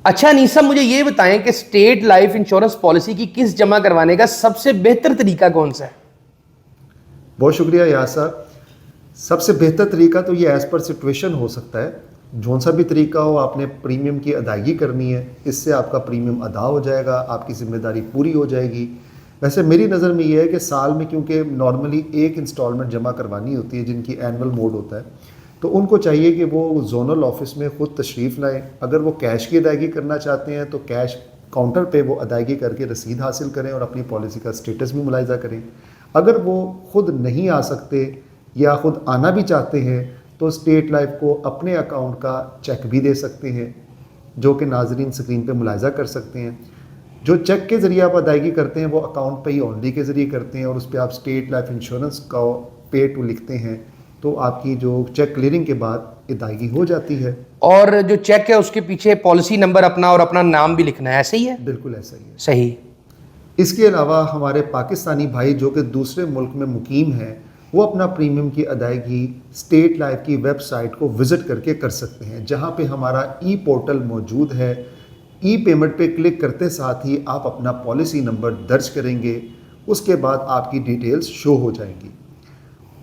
اچھا نیسا، مجھے یہ بتائیں کہ اسٹیٹ لائف انشورنس پالیسی کی قسط جمع کروانے کا سب سے بہتر طریقہ کون سا ہے؟ بہت شکریہ یاس صاحب. سب سے بہتر طریقہ تو یہ ایز پر سچویشن ہو سکتا ہے. جون سا بھی طریقہ ہو، آپ نے پریمیم کی ادائیگی کرنی ہے، اس سے آپ کا پریمیم ادا ہو جائے گا، آپ کی ذمہ داری پوری ہو جائے گی. ویسے میری نظر میں یہ ہے کہ سال میں کیونکہ نارملی ایک انسٹالمنٹ جمع کروانی ہوتی ہے جن کی اینول موڈ ہوتا ہے، تو ان کو چاہیے کہ وہ زونل آفس میں خود تشریف لائیں. اگر وہ کیش کی ادائیگی کرنا چاہتے ہیں تو کیش کاؤنٹر پہ وہ ادائیگی کر کے رسید حاصل کریں اور اپنی پالیسی کا اسٹیٹس بھی ملاحظہ کریں. اگر وہ خود نہیں آ سکتے یا خود آنا بھی چاہتے ہیں تو اسٹیٹ لائف کو اپنے اکاؤنٹ کا چیک بھی دے سکتے ہیں، جو کہ ناظرین اسکرین پہ ملاحظہ کر سکتے ہیں. جو چیک کے ذریعے آپ ادائیگی کرتے ہیں وہ اکاؤنٹ پہ ہی اونلی کے ذریعے کرتے ہیں، اور اس پہ آپ اسٹیٹ لائف انشورنس کا پے ٹو لکھتے ہیں تو آپ کی جو چیک کلیئرنگ کے بعد ادائیگی ہو جاتی ہے. اور جو چیک ہے اس کے پیچھے پالیسی نمبر اپنا اور اپنا نام بھی لکھنا ہے، ایسے ہی ہے؟ بالکل ایسا ہی ہے. صحیح. اس کے علاوہ ہمارے پاکستانی بھائی جو کہ دوسرے ملک میں مقیم ہیں، وہ اپنا پریمیم کی ادائیگی اسٹیٹ لائف کی ویب سائٹ کو وزٹ کر کے کر سکتے ہیں، جہاں پہ ہمارا ای پورٹل موجود ہے. ای پیمنٹ پہ کلک کرتے ساتھ ہی آپ اپنا پالیسی نمبر درج کریں گے، اس کے بعد آپ کی ڈیٹیلز شو ہو جائیں گی.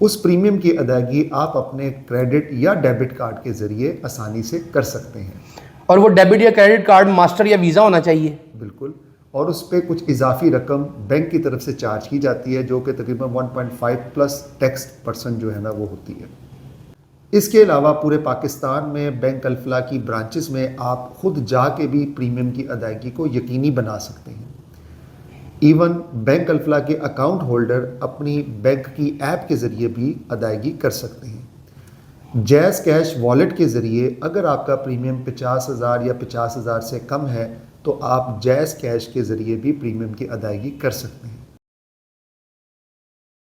اس پریمیم کی ادائیگی آپ اپنے کریڈٹ یا ڈیبٹ کارڈ کے ذریعے آسانی سے کر سکتے ہیں. اور وہ ڈیبٹ یا کریڈٹ کارڈ ماسٹر یا ویزا ہونا چاہیے؟ بالکل. اور اس پہ کچھ اضافی رقم بینک کی طرف سے چارج کی جاتی ہے، جو کہ تقریباً 1.5 پلس ٹیکس % جو ہے نا وہ ہوتی ہے. اس کے علاوہ پورے پاکستان میں بینک الفلاح کی برانچز میں آپ خود جا کے بھی پریمیم کی ادائیگی کو یقینی بنا سکتے ہیں. ایون بینک الفلاح کے اکاؤنٹ ہولڈر اپنی بینک کی ایپ کے ذریعے بھی ادائیگی کر سکتے ہیں. جیز کیش والیٹ کے ذریعے اگر آپ کا پریمیم 50,000 یا 50,000 سے کم ہے تو آپ جیز کیش کے ذریعے بھی پریمیم کی ادائیگی کر سکتے ہیں.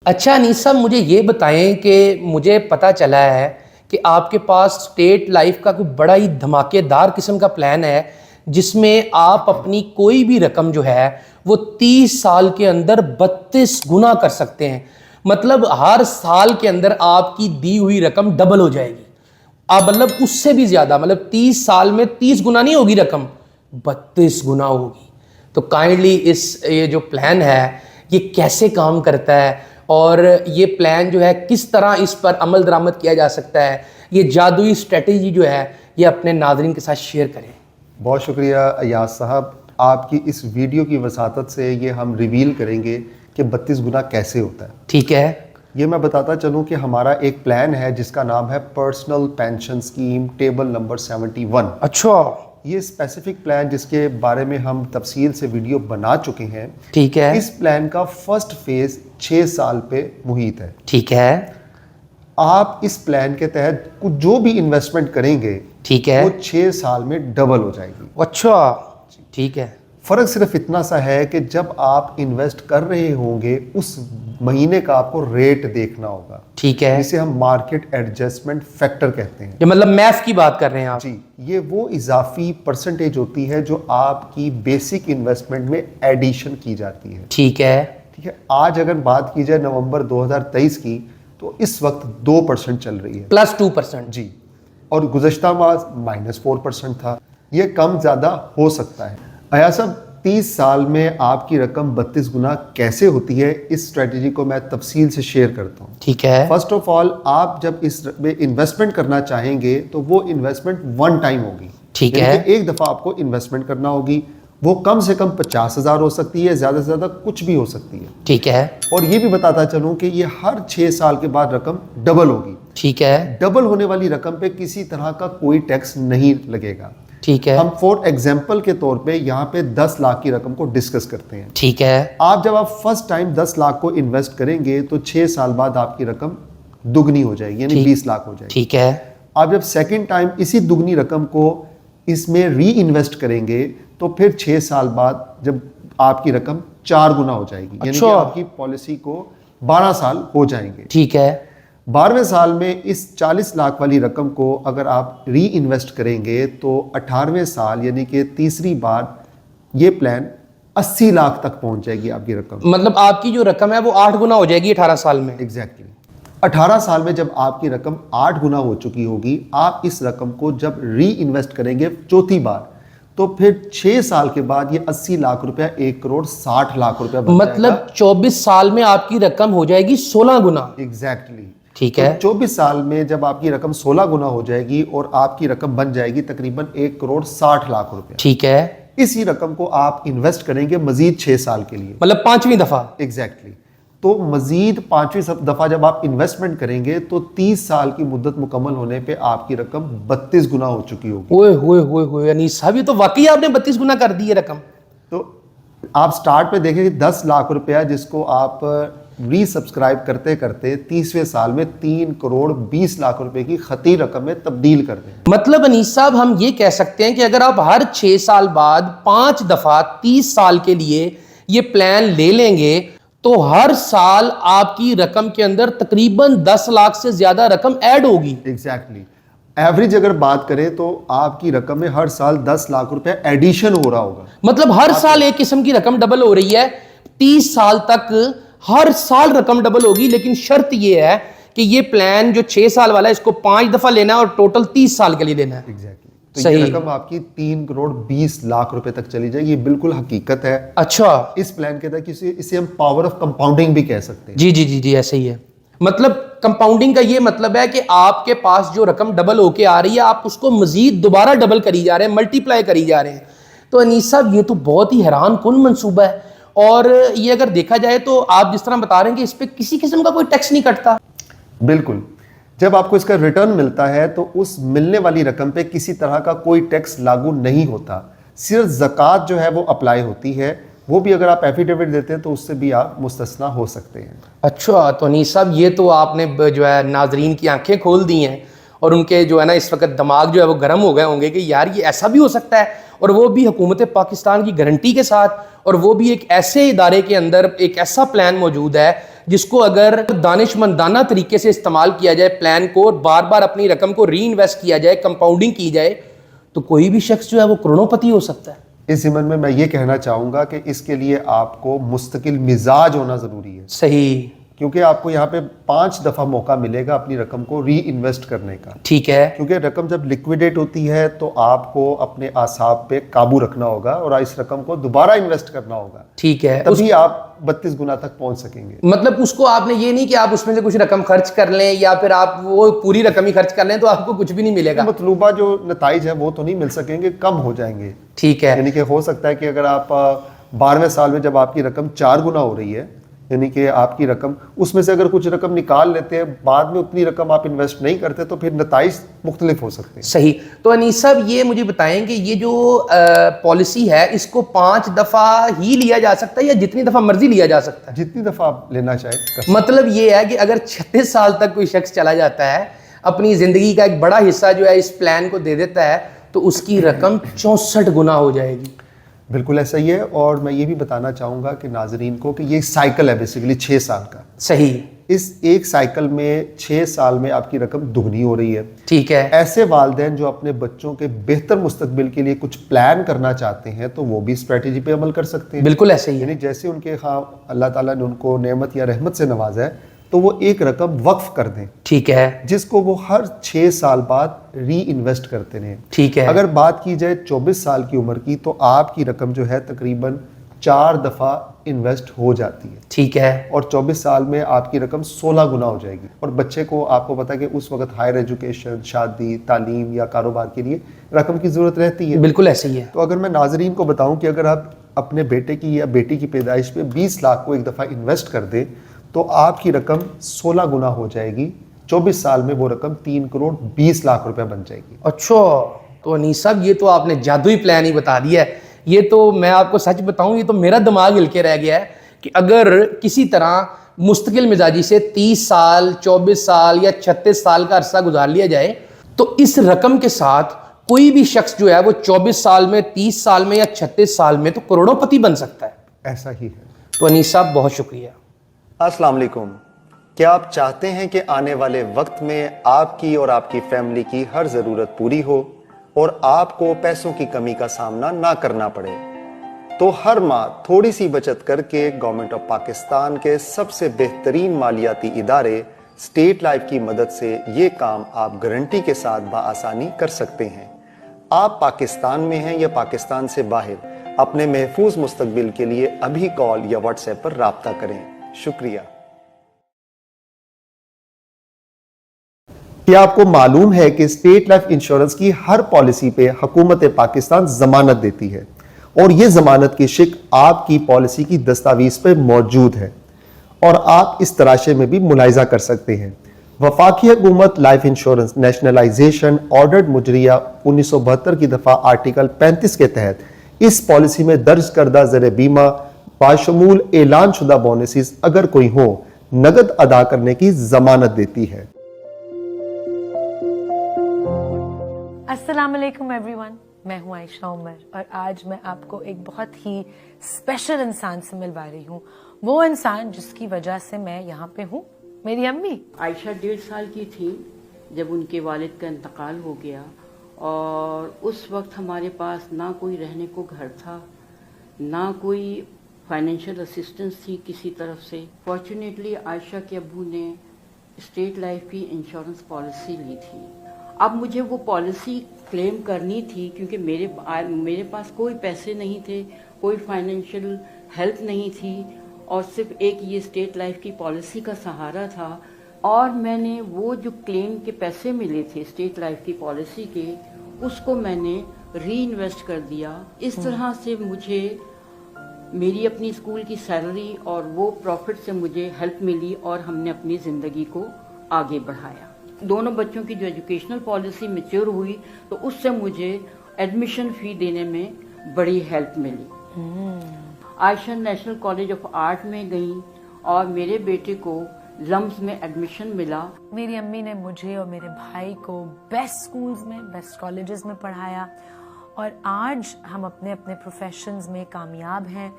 اچھا انیس صاحب، مجھے یہ بتائیں کہ مجھے پتہ چلا ہے کہ آپ کے پاس اسٹیٹ لائف کا کوئی بڑا ہی دھماکے دار قسم کا پلان ہے، جس میں آپ اپنی کوئی بھی رقم جو ہے وہ 30 سال کے اندر 32 گنا کر سکتے ہیں. مطلب ہر سال کے اندر آپ کی دی ہوئی رقم ڈبل ہو جائے گی. آپ مطلب اس سے بھی زیادہ، مطلب 30 سال میں 30 گنا نہیں ہوگی رقم، 32 گنا ہوگی. تو کائنڈلی یہ جو پلان ہے یہ کیسے کام کرتا ہے، اور یہ پلان جو ہے کس طرح اس پر عمل درآمد کیا جا سکتا ہے، یہ جادوئی اسٹریٹجی جو ہے یہ اپنے ناظرین کے ساتھ شیئر کریں. بہت شکریہ ایاز صاحب. آپ کی اس ویڈیو کی وساطت سے یہ ہم ریویل کریں گے کہ 32 گنا کیسے ہوتا ہے. ٹھیک ہے. یہ میں بتاتا چلوں کہ ہمارا ایک پلان ہے جس کا نام ہے personal pension scheme table number 71. اچھا. یہ اسپیسیفک پلان جس کے بارے میں ہم تفصیل سے ویڈیو بنا چکے ہیں. ٹھیک ہے. اس پلان کا فرسٹ فیز 6 سال پہ محیط ہے. ٹھیک ہے. آپ اس پلان کے تحت جو بھی انویسٹمنٹ کریں گے ٹھیک ہے وہ 6 سال میں ڈبل ہو جائے گی. اچھا. ٹھیک ہے. فرق صرف اتنا سا ہے کہ جب آپ انویسٹ کر رہے ہوں گے اس مہینے کا آپ کو ریٹ دیکھنا ہوگا. ٹھیک ہے. جسے ہم مارکیٹ ایڈجسٹمنٹ فیکٹر کہتے ہیں. یہ مطلب میف کی بات کر رہے ہیں آپ؟ جی. یہ وہ اضافی پرسنٹیج ہوتی ہے جو آپ کی بیسک انویسٹمنٹ میں ایڈیشن کی جاتی ہے. ٹھیک ہے. ٹھیک ہے. آج اگر بات کی جائے نومبر 2023 کی تو اس وقت 2% چل رہی ہے. +2%. جی. اور گزشتہ ماہ -4% تھا. یہ کم زیادہ ہو سکتا ہے. ایاز صاحب، 30 سال میں آپ کی رقم 32 گنا کیسے ہوتی ہے، اس اسٹریٹجی کو میں تفصیل سے شیئر کرتا ہوں. ٹھیک ہے. فرسٹ آف آل، آپ جب اس میں انویسٹمنٹ کرنا چاہیں گے تو وہ انویسٹمنٹ ون ٹائم ہوگی. ٹھیک ہے. ایک دفعہ آپ کو انویسٹمنٹ کرنا ہوگی. وہ کم سے کم 50,000 ہو سکتی ہے، زیادہ سے زیادہ کچھ بھی ہو سکتی ہے. ٹھیک ہے. اور یہ بھی بتاتا چلوں کہ یہ ہر 6 سال کے بعد رقم ڈبل ہوگی. ٹھیک ہے. ڈبل ہونے والی رقم پہ کسی طرح کا کوئی ٹیکس نہیں لگے گا. ٹھیک ہے. ہم فور ایگزامپل کے طور پہ یہاں پہ 10 لاکھ کی رقم کو ڈسکس کرتے ہیں. ٹھیک ہے. جب آپ فرسٹ ٹائم 10 لاکھ کو انویسٹ کریں گے تو 6 سال بعد آپ کی رقم دگنی ہو جائے گی، یعنی 20 لاکھ ہو جائے گی. ٹھیک ہے. آپ جب سیکنڈ ٹائم اسی دگنی رقم کو اس میں ری انویسٹ کریں گے تو پھر 6 سال بعد جب آپ کی رقم 4 گنا ہو جائے گی. یعنی کہ آپ کی پالیسی کو 12 سال ہو جائیں گے. ٹھیک ہے. 12ویں سال میں اس 40 لاکھ والی رقم کو اگر آپ ری انویسٹ کریں گے تو 18ویں سال یعنی کہ تیسری بار یہ پلان 80 لاکھ تک پہنچ جائے گی آپ کی رقم. مطلب آپ کی جو رقم ہے وہ 8 گنا ہو جائے گی 18 سال میں. ایگزیکٹلی. 18 سال میں جب آپ کی رقم 8 گنا ہو چکی ہوگی، آپ اس رقم کو جب ری انویسٹ کریں گے چوتھی بار تو پھر 6 سال کے بعد یہ 80 لاکھ روپیہ 1 کروڑ 60 لاکھ روپیہ بن جائے مطلب 24 سال میں آپ کی رقم ہو جائے گی 16 گنا. ایگزیکٹلی. ٹھیک ہے. 24 سال میں جب آپ کی رقم 16 گنا ہو جائے گی اور آپ کی رقم بن جائے گی تقریباً 1 کروڑ 60 لاکھ روپیہ. ٹھیک ہے. اسی رقم کو آپ انویسٹ کریں گے مزید 6 سال کے لیے, مطلب 5ویں دفعہ. ایگزیکٹلی. تو مزید 5ویں دفعہ جب آپ انویسٹمنٹ کریں گے تو 30 سال کی مدت مکمل ہونے پہ آپ کی رقم 32 گنا ہو چکی ہوگی. اوئے ہوئے ہوئے ہوئے انیس صاحب, یہ تو واقعی آپ نے 32 گنا کر دی ہے رقم. تو آپ سٹارٹ پہ دیکھیں کہ 10 لاکھ روپیہ جس کو آپ ری سبسکرائب کرتے کرتے 30ویں سال میں 3 کروڑ 20 لاکھ روپے کی خطی رقم میں تبدیل کر دیں. مطلب انیس صاحب ہم یہ کہہ سکتے ہیں کہ اگر آپ ہر 6 سال بعد 5 دفعہ 30 سال کے لیے یہ پلان لے لیں گے تو ہر سال آپ کی رقم کے اندر تقریباً 10 لاکھ سے زیادہ رقم ایڈ ہوگی. ایگزیکٹلی. ایوریج اگر بات کریں تو آپ کی رقم میں ہر سال 10 لاکھ روپے ایڈیشن ہو رہا ہوگا. مطلب ہر سال ایک قسم کی رقم ڈبل ہو رہی ہے. 30 سال تک ہر سال رقم ڈبل ہوگی, لیکن شرط یہ ہے کہ یہ پلان جو 6 سال والا ہے اس کو 5 دفعہ لینا ہے اور ٹوٹل 30 سال کے لیے لینا ہے. ایگزیکٹلی. تو یہ رقم آپ کی 3 کروڑ 20 لاکھ روپے تک چلی جائے گی. یہ بالکل حقیقت ہے. اچھا. اس پلان کے تحت اسے ہم پاور آف کمپاؤنڈنگ بھی کہہ سکتے ہیں. جی جی جی جی ایسے ہی ہے. مطلب کمپاؤنڈنگ کا یہ مطلب ہے کہ آپ کے پاس جو رقم ڈبل ہو کے آ رہی ہے آپ اس کو مزید دوبارہ ڈبل کری جا رہے ہیں, ملٹی پلائی کری جا رہے ہیں. تو انیس صاحب یہ تو بہت ہی حیران کن منصوبہ ہے. اور یہ اگر دیکھا جائے تو آپ جس طرح بتا رہے ہیں کہ اس پہ کسی قسم کا کوئی ٹیکس نہیں کٹتا. بالکل. جب آپ کو اس کا ریٹرن ملتا ہے تو اس ملنے والی رقم پہ کسی طرح کا کوئی ٹیکس لاگو نہیں ہوتا. صرف زکوٰۃ جو ہے وہ اپلائی ہوتی ہے, وہ بھی اگر آپ ایفیڈیوٹ دیتے ہیں تو اس سے بھی آپ مستثنا ہو سکتے ہیں. اچھا. تو انیس صاحب یہ تو آپ نے جو ہے ناظرین کی آنکھیں کھول دی ہیں اور ان کے جو ہے نا اس وقت دماغ جو ہے وہ گرم ہو گئے ہوں گے کہ یار یہ ایسا بھی ہو سکتا ہے, اور وہ بھی حکومت پاکستان کی گارنٹی کے ساتھ, اور وہ بھی ایک ایسے ادارے کے اندر ایک ایسا پلان موجود ہے جس کو اگر دانش مندانہ طریقے سے استعمال کیا جائے, پلان کو بار بار اپنی رقم کو ری انویسٹ کیا جائے, کمپاؤنڈنگ کی جائے, تو کوئی بھی شخص جو ہے وہ کروڑوں پتی ہو سکتا ہے. اس ضمن میں یہ کہنا چاہوں گا کہ اس کے لیے آپ کو مستقل مزاج ہونا ضروری ہے. صحیح. کیونکہ آپ کو یہاں پہ 5 دفعہ موقع ملے گا اپنی رقم کو ری انویسٹ کرنے کا. ٹھیک ہے. کیونکہ رقم جب لکویڈیٹ ہوتی ہے تو آپ کو اپنے اعصاب پہ قابو رکھنا ہوگا اور اس رقم کو دوبارہ انویسٹ کرنا ہوگا. ٹھیک ہے. تبھی آپ 32 گنا تک پہنچ سکیں گے. مطلب اس کو آپ نے یہ نہیں کہ آپ اس میں سے کچھ رقم خرچ کر لیں یا پھر آپ وہ پوری رقم ہی خرچ کر لیں تو آپ کو کچھ بھی نہیں ملے گا. مطلوبہ جو نتائج ہیں وہ تو نہیں مل سکیں گے, کم ہو جائیں گے. ٹھیک ہے. یعنی کہ ہو سکتا ہے کہ اگر آپ 12ویں سال میں جب آپ کی رقم 4 گنا ہو رہی ہے, یعنی کہ آپ کی رقم اس میں سے اگر کچھ رقم نکال لیتے ہیں, بعد میں اتنی رقم آپ انویسٹ نہیں کرتے تو پھر نتائج مختلف ہو سکتے ہیں. صحیح. تو انیس صاحب یہ مجھے بتائیں کہ یہ جو پالیسی ہے اس کو 5 دفعہ ہی لیا جا سکتا ہے یا جتنی دفعہ مرضی لیا جا سکتا ہے؟ جتنی دفعہ آپ لینا چاہیں. مطلب یہ ہے کہ اگر 36 سال تک کوئی شخص چلا جاتا ہے, اپنی زندگی کا ایک بڑا حصہ جو ہے اس پلان کو دے دیتا ہے, تو اس کی رقم 64 گنا ہو جائے گی. بالکل ایسا ہی ہے. اور میں یہ بھی بتانا چاہوں گا کہ ناظرین کو کہ یہ سائیکل ہے بیسیکلی 6 سال کا. صحیح. اس ایک سائیکل میں 6 سال میں آپ کی رقم دگنی ہو رہی ہے. ٹھیک ہے. ایسے والدین جو اپنے بچوں کے بہتر مستقبل کے لیے کچھ پلان کرنا چاہتے ہیں تو وہ بھی اسٹریٹجی پہ عمل کر سکتے ہیں. بالکل ایسے ہی ہے. یعنی جیسے ان کے اللہ تعالیٰ نے ان کو نعمت یا رحمت سے نوازا ہے تو وہ ایک رقم وقف کر دیں. ٹھیک ہے. جس کو وہ ہر 6 سال بعد ری انویسٹ کرتے رہیں. ٹھیک ہے. اگر بات کی جائے 24 سال کی عمر کی تو آپ کی رقم جو ہے تقریباً 4 دفعہ انویسٹ ہو جاتی ہے. ٹھیک ہے. اور 24 سال میں آپ کی رقم 16 گنا ہو جائے گی. اور بچے کو آپ کو پتا ہے کہ اس وقت ہائر ایجوکیشن, شادی, تعلیم یا کاروبار کے لیے رقم کی ضرورت رہتی ہے. بالکل ایسے ہی ہے. تو اگر میں ناظرین کو بتاؤں کہ اگر آپ اپنے بیٹے کی یا بیٹی کی پیدائش پہ 20 لاکھ کو ایک دفعہ انویسٹ کر دیں تو آپ کی رقم 16 گنا ہو جائے گی. 24 سال میں وہ رقم 3 کروڑ 20 لاکھ روپے بن جائے گی. اچھا. تو انیس صاحب یہ تو آپ نے جادوئی پلان ہی بتا دیا ہے. یہ تو میں آپ کو سچ بتاؤں یہ تو میرا دماغ ہل کے رہ گیا ہے کہ اگر کسی طرح مستقل مزاجی سے 30 سال 24 سال یا 36 سال کا عرصہ گزار لیا جائے تو اس رقم کے ساتھ کوئی بھی شخص جو ہے وہ 24 سال میں, 30 سال میں یا 36 سال میں تو کروڑوں پتی بن سکتا ہے. ایسا ہی ہے. تو انیس صاحب بہت شکریہ. السلام علیکم. کیا آپ چاہتے ہیں کہ آنے والے وقت میں آپ کی اور آپ کی فیملی کی ہر ضرورت پوری ہو اور آپ کو پیسوں کی کمی کا سامنا نہ کرنا پڑے؟ تو ہر ماہ تھوڑی سی بچت کر کے گورنمنٹ آف پاکستان کے سب سے بہترین مالیاتی ادارے اسٹیٹ لائف کی مدد سے یہ کام آپ گارنٹی کے ساتھ بآسانی کر سکتے ہیں. آپ پاکستان میں ہیں یا پاکستان سے باہر، اپنے محفوظ مستقبل کے لیے ابھی کال یا واٹس ایپ پر رابطہ کریں۔ شکریہ۔ کیا آپ کو معلوم ہے کہ اسٹیٹ لائف انشورنس کی ہر پالیسی پہ حکومت پاکستان ضمانت دیتی ہے، اور یہ ضمانت کی شک آپ کی پالیسی کی دستاویز پہ موجود ہے، اور آپ اس تراشے میں بھی ملاحظہ کر سکتے ہیں۔ وفاقی حکومت لائف انشورنس نیشنلائزیشن آرڈرڈ مجریہ 1972 کی دفعہ آرٹیکل 35 کے تحت اس پالیسی میں درج کردہ زر بیمہ باشمول اعلان شدہ بونسز اگر کوئی ہوں نقد ادا کرنے کی ضمانت دیتی ہے۔ السلام علیکم ایوری ون، میں ہوں عائشہ عمر، اور آج میں آپ کو ایک بہت ہی اسپیشل انسان سے ملوا رہی ہوں، وہ انسان جس کی وجہ سے میں یہاں پہ ہوں، میری امی۔ عائشہ 1.5 سال کی تھی جب ان کے والد کا انتقال ہو گیا، اور اس وقت ہمارے پاس نہ کوئی رہنے کو گھر تھا، نہ کوئی فائنینشیل اسسٹنس تھی کسی طرف سے۔ فارچونیٹلی عائشہ کے ابو نے اسٹیٹ لائف کی انشورنس پالیسی لی تھی۔ اب مجھے وہ پالیسی کلیم کرنی تھی کیونکہ میرے پاس کوئی پیسے نہیں تھے، کوئی فائنینشیل ہیلپ نہیں تھی، اور صرف ایک یہ اسٹیٹ لائف کی پالیسی کا سہارا تھا، اور میں نے وہ جو کلیم کے پیسے ملے تھے اسٹیٹ لائف کی پالیسی کے، اس کو میں نے ری انویسٹ کر دیا۔ اس طرح سے مجھے میری اپنی اسکول کی سیلری اور وہ پروفٹ سے مجھے ہیلپ ملی، اور ہم نے اپنی زندگی کو آگے بڑھایا۔ دونوں بچوں کی جو ایجوکیشنل پالیسی میچور ہوئی تو اس سے مجھے ایڈمیشن فی دینے میں بڑی ہیلپ ملی۔ عائشہ نیشنل کالج آف آرٹ میں گئیں اور میرے بیٹے کو لمز میں ایڈمیشن ملا۔ میری امی نے مجھے اور میرے بھائی کو بیسٹ سکولز میں، بیسٹ کالجز میں پڑھایا، اور آج ہم اپنے اپنے پروفیشنز میں کامیاب ہیں،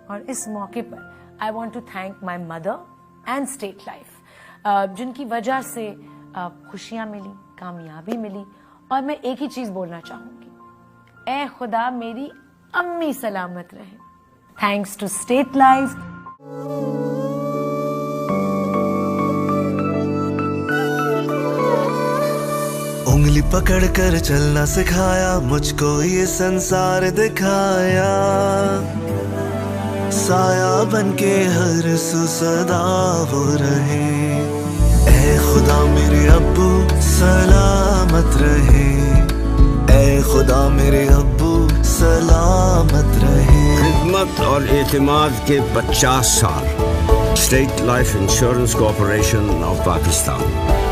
اور اس موقع پر I want to thank my mother and state life, جن کی وجہ سے خوشیاں ملی، کامیابی ملی، اور میں ایک ہی چیز بولنا چاہوں گی، اے خدا میری امی سلامت رہے، تھینکس ٹو اسٹیٹ لائف۔ انگلی پکڑ کر چلنا سکھایا، مجھ کو یہ سنسار دکھایا، سایہ بن کے ہر سو صدا وہ رہے، اے خدا میرے ابو سلامت رہے، اے خدا میرے ابو سلامت رہے۔ خدمت اور اعتماد کے 50 سال، state life insurance corporation of Pakistan.